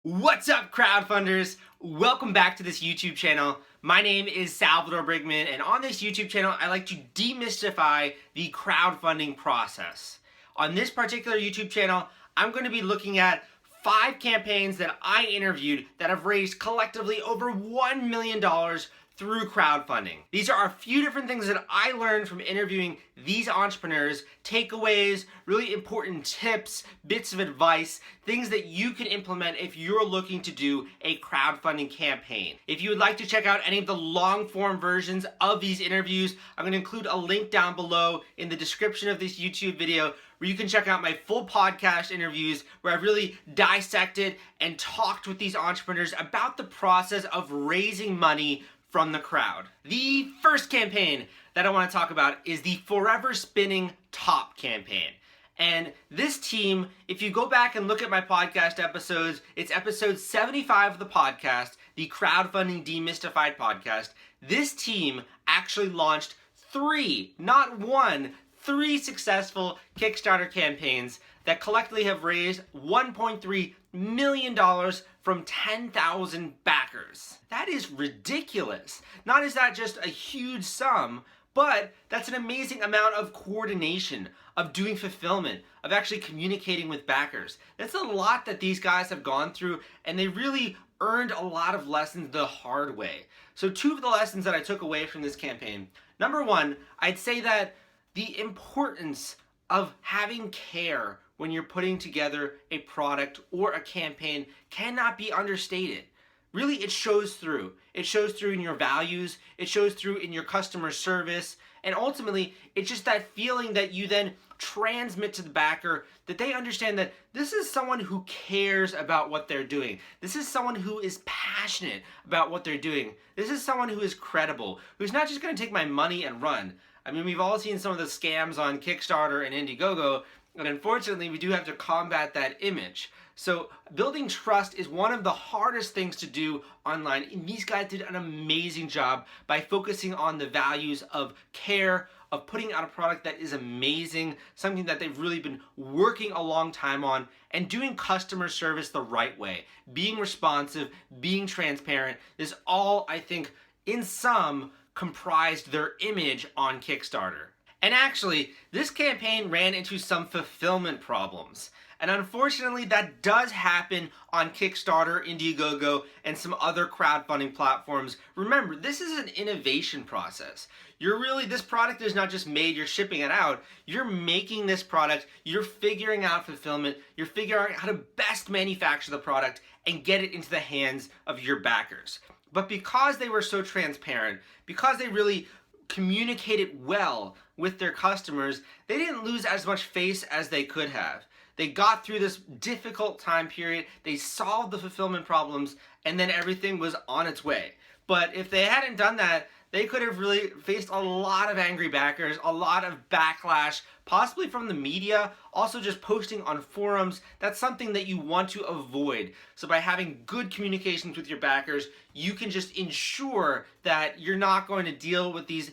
What's up, crowdfunders? Welcome back to this YouTube channel. My name is Salvador Brigman, and on this YouTube channel, I like to demystify the crowdfunding process. On this particular YouTube channel, I'm going to be looking at 5 campaigns that I interviewed that have raised collectively over $1 million through crowdfunding. These are a few different things that I learned from interviewing these entrepreneurs, takeaways, really important tips, bits of advice, things that you can implement if you're looking to do a crowdfunding campaign. If you would like to check out any of the long form versions of these interviews, I'm going to include a link down below in the description of this YouTube video where you can check out my full podcast interviews where I've really dissected and talked with these entrepreneurs about the process of raising money from the crowd. The first campaign that I want to talk about is the Forever Spinning Top campaign. And this team, if you go back and look at my podcast episodes, it's episode 75 of the podcast, the Crowdfunding Demystified podcast. This team actually launched 3, not 1, 3 successful Kickstarter campaigns that collectively have raised $1.3 million from 10,000 backers. That is ridiculous. Not is that just a huge sum, but that's an amazing amount of coordination, of doing fulfillment, of actually communicating with backers. That's a lot that these guys have gone through, and they really earned a lot of lessons the hard way. So 2 of the lessons that I took away from this campaign. Number 1, I'd say that the importance of having care when you're putting together a product or a campaign cannot be understated. Really, it shows through. It shows through in your values, it shows through in your customer service, and ultimately, it's just that feeling that you then transmit to the backer that they understand that this is someone who cares about what they're doing. This is someone who is passionate about what they're doing. This is someone who is credible, who's not just going to take my money and run. I mean, we've all seen some of the scams on Kickstarter and Indiegogo, and unfortunately, we do have to combat that image. So building trust is one of the hardest things to do online, and these guys did an amazing job by focusing on the values of care, of putting out a product that is amazing, something that they've really been working a long time on, and doing customer service the right way, being responsive, being transparent. This all, I think, in sum, comprised their image on Kickstarter. And actually, this campaign ran into some fulfillment problems. And unfortunately, that does happen on Kickstarter, Indiegogo, and some other crowdfunding platforms. Remember, this is an innovation process. This product is not just made, you're shipping it out. You're making this product, you're figuring out fulfillment, you're figuring out how to best manufacture the product and get it into the hands of your backers. But because they were so transparent, because they really communicated well with their customers, they didn't lose as much face as they could have. They got through this difficult time period, they solved the fulfillment problems, and then everything was on its way. But if they hadn't done that, they could have really faced a lot of angry backers, a lot of backlash, possibly from the media, also just posting on forums. That's something that you want to avoid. So by having good communications with your backers, you can just ensure that you're not going to deal with these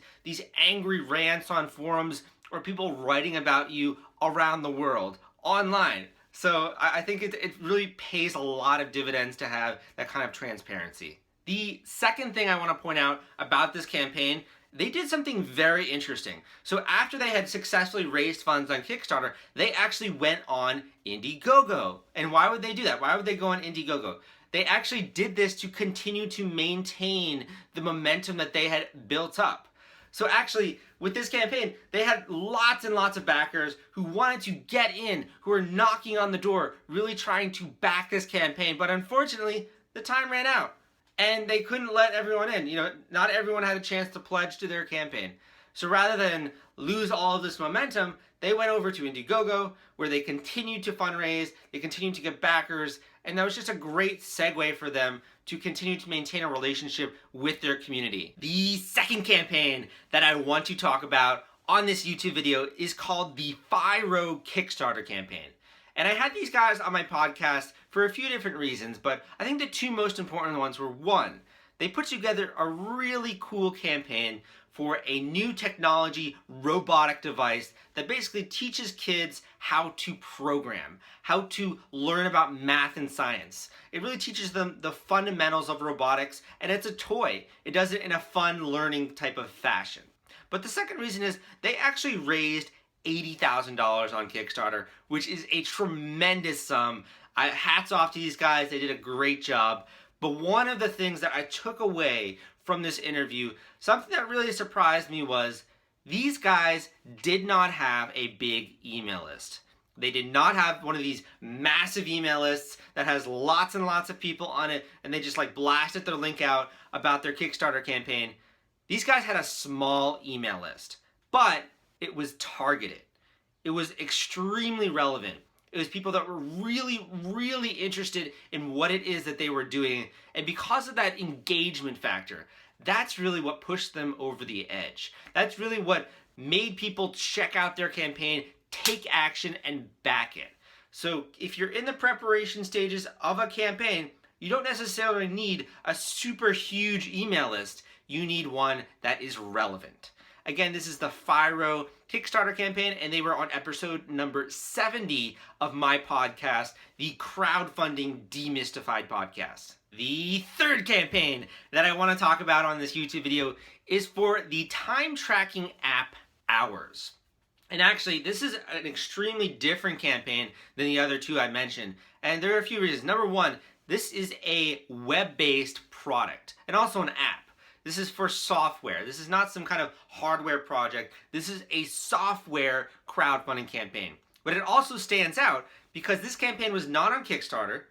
angry rants on forums or people writing about you around the world, online. So I think it really pays a lot of dividends to have that kind of transparency. The second thing I want to point out about this campaign, they did something very interesting. So after they had successfully raised funds on Kickstarter, they actually went on Indiegogo. And why would they do that? Why would they go on Indiegogo? They actually did this to continue to maintain the momentum that they had built up. So actually, with this campaign, they had lots and lots of backers who wanted to get in, who were knocking on the door, really trying to back this campaign. But unfortunately, the time ran out. And they couldn't let everyone in. Not everyone had a chance to pledge to their campaign. So rather than lose all of this momentum, they went over to Indiegogo, where they continued to fundraise, they continued to get backers, and that was just a great segue for them to continue to maintain a relationship with their community. The second campaign that I want to talk about on this YouTube video is called the Phyro Kickstarter campaign. And I had these guys on my podcast for a few different reasons, but I think the 2 most important ones were, 1, they put together a really cool campaign for a new technology robotic device that basically teaches kids how to program, how to learn about math and science. It really teaches them the fundamentals of robotics, and it's a toy. It does it in a fun learning type of fashion. But the second reason is they actually raised $80,000 on Kickstarter, which is a tremendous sum. Hats off to these guys, they did a great job. But one of the things that I took away from this interview, something that really surprised me, was these guys did not have a big email list. They did not have one of these massive email lists that has lots and lots of people on it, and they just like blasted their link out about their Kickstarter campaign. These guys had a small email list, but it was targeted. It was extremely relevant. It was people that were really, really interested in what it is that they were doing. And because of that engagement factor, that's really what pushed them over the edge. That's really what made people check out their campaign, take action, and back it. So if you're in the preparation stages of a campaign, you don't necessarily need a super huge email list. You need one that is relevant. Again, this is the Phyro Kickstarter campaign, and they were on episode number 70 of my podcast, the Crowdfunding Demystified podcast. The third campaign that I want to talk about on this YouTube video is for the time tracking app Hours. And actually, this is an extremely different campaign than the other two I mentioned. And there are a few reasons. Number one, this is a web-based product and also an app. This is for software. This is not some kind of hardware project. This is a software crowdfunding campaign. But it also stands out because this campaign was not on Kickstarter.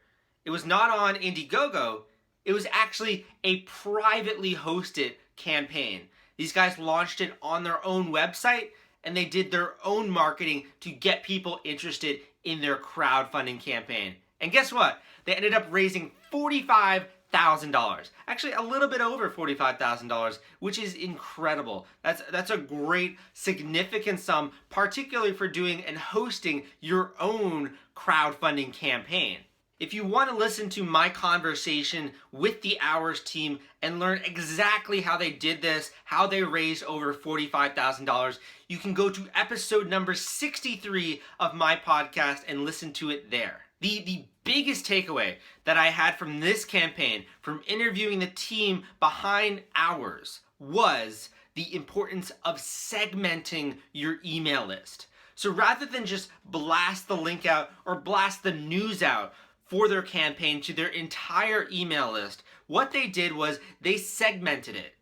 It was not on Indiegogo. It was actually a privately hosted campaign. These guys launched it on their own website, and they did their own marketing to get people interested in their crowdfunding campaign. And guess what? They ended up raising $45,000. Actually, a little bit over $45,000, which is incredible. That's a great, significant sum, particularly for doing and hosting your own crowdfunding campaign. If you want to listen to my conversation with the Hours team and learn exactly how they did this, how they raised over $45,000, you can go to episode number 63 of my podcast and listen to it there. The biggest takeaway that I had from this campaign, from interviewing the team behind Hours, was the importance of segmenting your email list. So rather than just blast the link out or blast the news out for their campaign to their entire email list, what they did was they segmented it.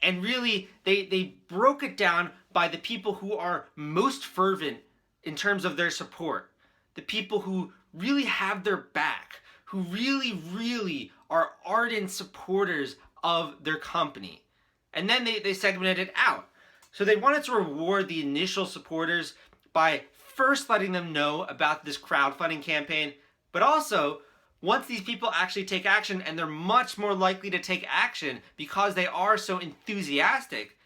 And really, they broke it down by the people who are most fervent in terms of their support. The people who really have their back, who really, really are ardent supporters of their company. And then they segmented it out. So they wanted to reward the initial supporters by first letting them know about this crowdfunding campaign, but also, once these people actually take action, and they're much more likely to take action because they are so enthusiastic,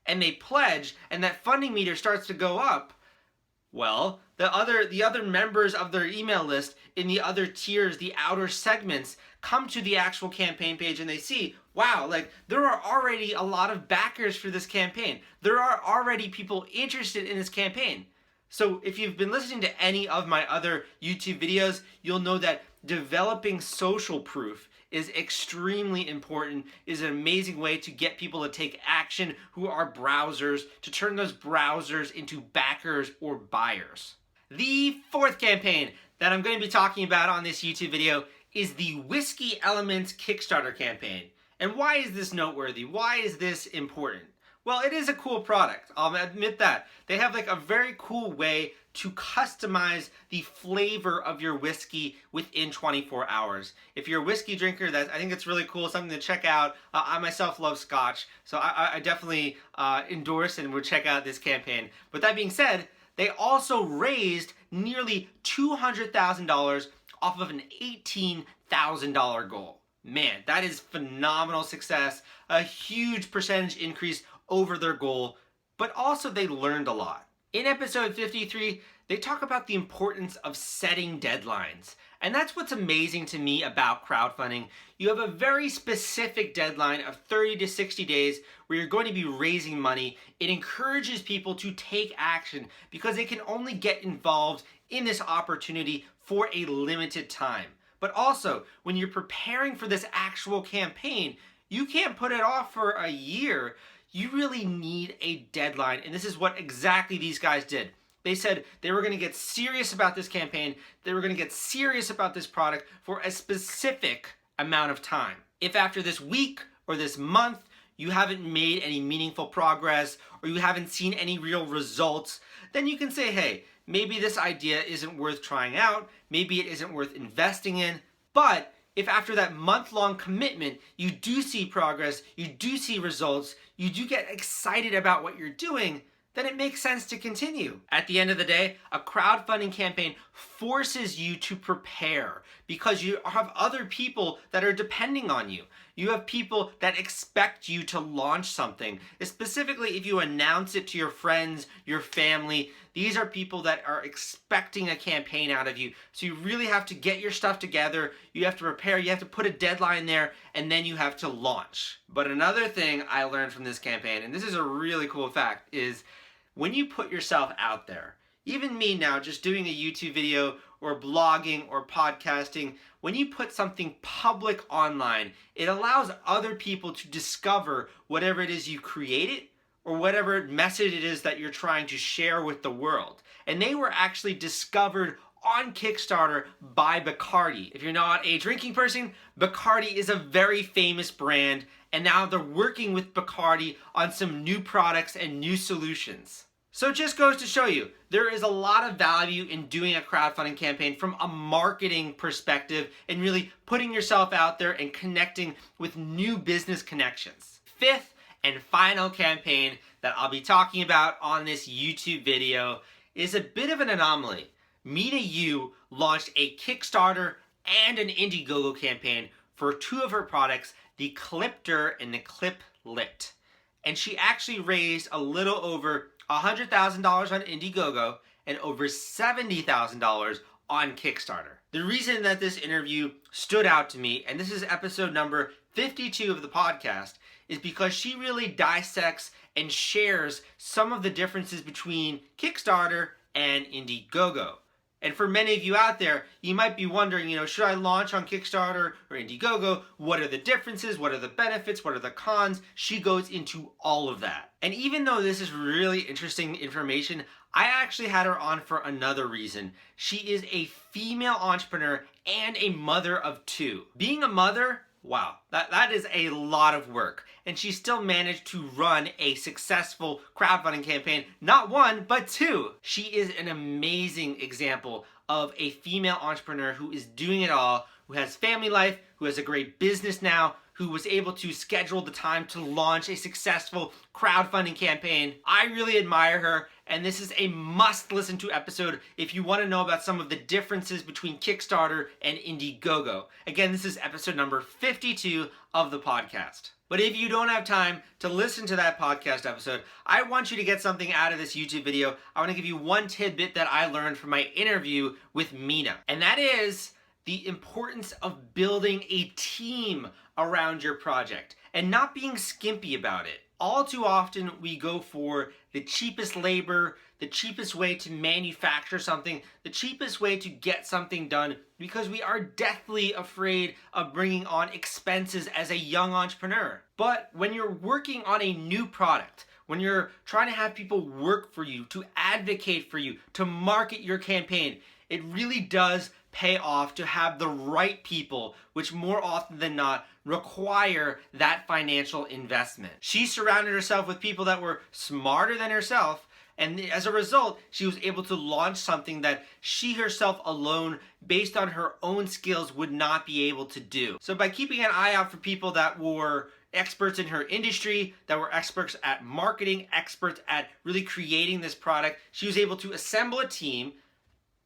and they pledge, and that funding meter starts to go up, well, the other members of their email list in the other tiers, the outer segments, come to the actual campaign page and they see, wow, like there are already a lot of backers for this campaign. There are already people interested in this campaign. So if you've been listening to any of my other YouTube videos, you'll know that developing social proof is extremely important, is an amazing way to get people to take action who are browsers, to turn those browsers into backers or buyers. The fourth campaign that I'm going to be talking about on this YouTube video is the Whiskey Elements Kickstarter campaign. And why is this noteworthy? Why is this important? Well, it is a cool product, I'll admit that. They have like a very cool way to customize the flavor of your whiskey within 24 hours. If you're a whiskey drinker, I think it's really cool, something to check out. I myself love Scotch, so I definitely endorse and would check out this campaign. But that being said, they also raised nearly $200,000 off of an $18,000 goal. Man, that is phenomenal success, a huge percentage increase over their goal, but also they learned a lot. In episode 53, They talk about the importance of setting deadlines. And that's what's amazing to me about crowdfunding. You have a very specific deadline of 30 to 60 days where you're going to be raising money. It encourages people to take action because they can only get involved in this opportunity for a limited time. But also, when you're preparing for this actual campaign, you can't put it off for a year. You really need a deadline, and this is what exactly these guys did. They said they were going to get serious about this campaign, they were going to get serious about this product for a specific amount of time. If after this week or this month you haven't made any meaningful progress or you haven't seen any real results, then you can say, hey, maybe this idea isn't worth trying out, maybe it isn't worth investing in. But if after that month-long commitment you do see progress, you do see results, you do get excited about what you're doing, then it makes sense to continue. At the end of the day, a crowdfunding campaign forces you to prepare because you have other people that are depending on you. You have people that expect you to launch something. Specifically, if you announce it to your friends, your family, these are people that are expecting a campaign out of you. So you really have to get your stuff together. You have to prepare. You have to put a deadline there, and then you have to launch. But another thing I learned from this campaign, and this is a really cool fact, is when you put yourself out there, even me now just doing a YouTube video or blogging or podcasting, when you put something public online, it allows other people to discover whatever it is you created or whatever message it is that you're trying to share with the world. And they were actually discovered on Kickstarter by Bacardi. If you're not a drinking person, Bacardi is a very famous brand, and now they're working with Bacardi on some new products and new solutions. So it just goes to show you, there is a lot of value in doing a crowdfunding campaign from a marketing perspective and really putting yourself out there and connecting with new business connections. Fifth and final campaign that I'll be talking about on this YouTube video is a bit of an anomaly. Mina launched a Kickstarter and an Indiegogo campaign for two of her products, the Clipter and the Clip Lit. And she actually raised a little over $100,000 on Indiegogo and over $70,000 on Kickstarter. The reason that this interview stood out to me, and this is episode number 52 of the podcast, is because she really dissects and shares some of the differences between Kickstarter and Indiegogo. And for many of you out there, you might be wondering, should I launch on Kickstarter or Indiegogo? What are the differences? What are the benefits? What are the cons? She goes into all of that. And even though this is really interesting information, I actually had her on for another reason. She is a female entrepreneur and a mother of two. Being a mother, wow, that is a lot of work. And she still managed to run a successful crowdfunding campaign, not one, but two. She is an amazing example of a female entrepreneur who is doing it all, who has family life, who has a great business now, who was able to schedule the time to launch a successful crowdfunding campaign. I really admire her, and this is a must listen to episode if you want to know about some of the differences between Kickstarter and Indiegogo. Again, this is episode number 52 of the podcast. But if you don't have time to listen to that podcast episode, I want you to get something out of this YouTube video. I want to give you one tidbit that I learned from my interview with Mina, and that is the importance of building a team around your project and not being skimpy about it. All too often we go for the cheapest labor, the cheapest way to manufacture something, the cheapest way to get something done because we are deathly afraid of bringing on expenses as a young entrepreneur. But when you're working on a new product, when you're trying to have people work for you, to advocate for you, to market your campaign, it really does pay off to have the right people, which more often than not require that financial investment. She surrounded herself with people that were smarter than herself, and as a result, she was able to launch something that she herself alone, based on her own skills, would not be able to do. So by keeping an eye out for people that were experts in her industry, that were experts at marketing, experts at really creating this product, she was able to assemble a team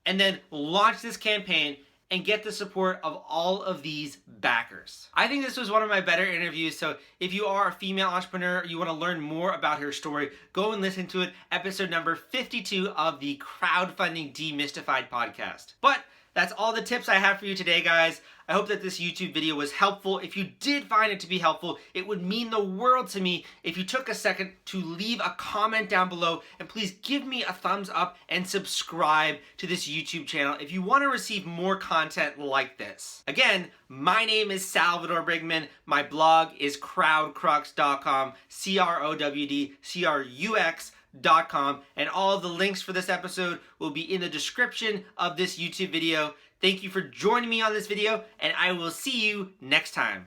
and then launch this campaign and get the support of all of these backers. I think this was one of my better interviews, so if you are a female entrepreneur, you want to learn more about her story, go and listen to it, episode number 52 of the Crowdfunding Demystified podcast. But that's all the tips I have for you today, guys. I hope that this YouTube video was helpful. If you did find it to be helpful, it would mean the world to me if you took a second to leave a comment down below, and please give me a thumbs up and subscribe to this YouTube channel if you want to receive more content like this. Again, my name is Salvador Brigman. My blog is crowdcrux.com, crowdcrux.com, and all of the links for this episode will be in the description of this YouTube video. Thank you for joining me on this video, and I will see you next time.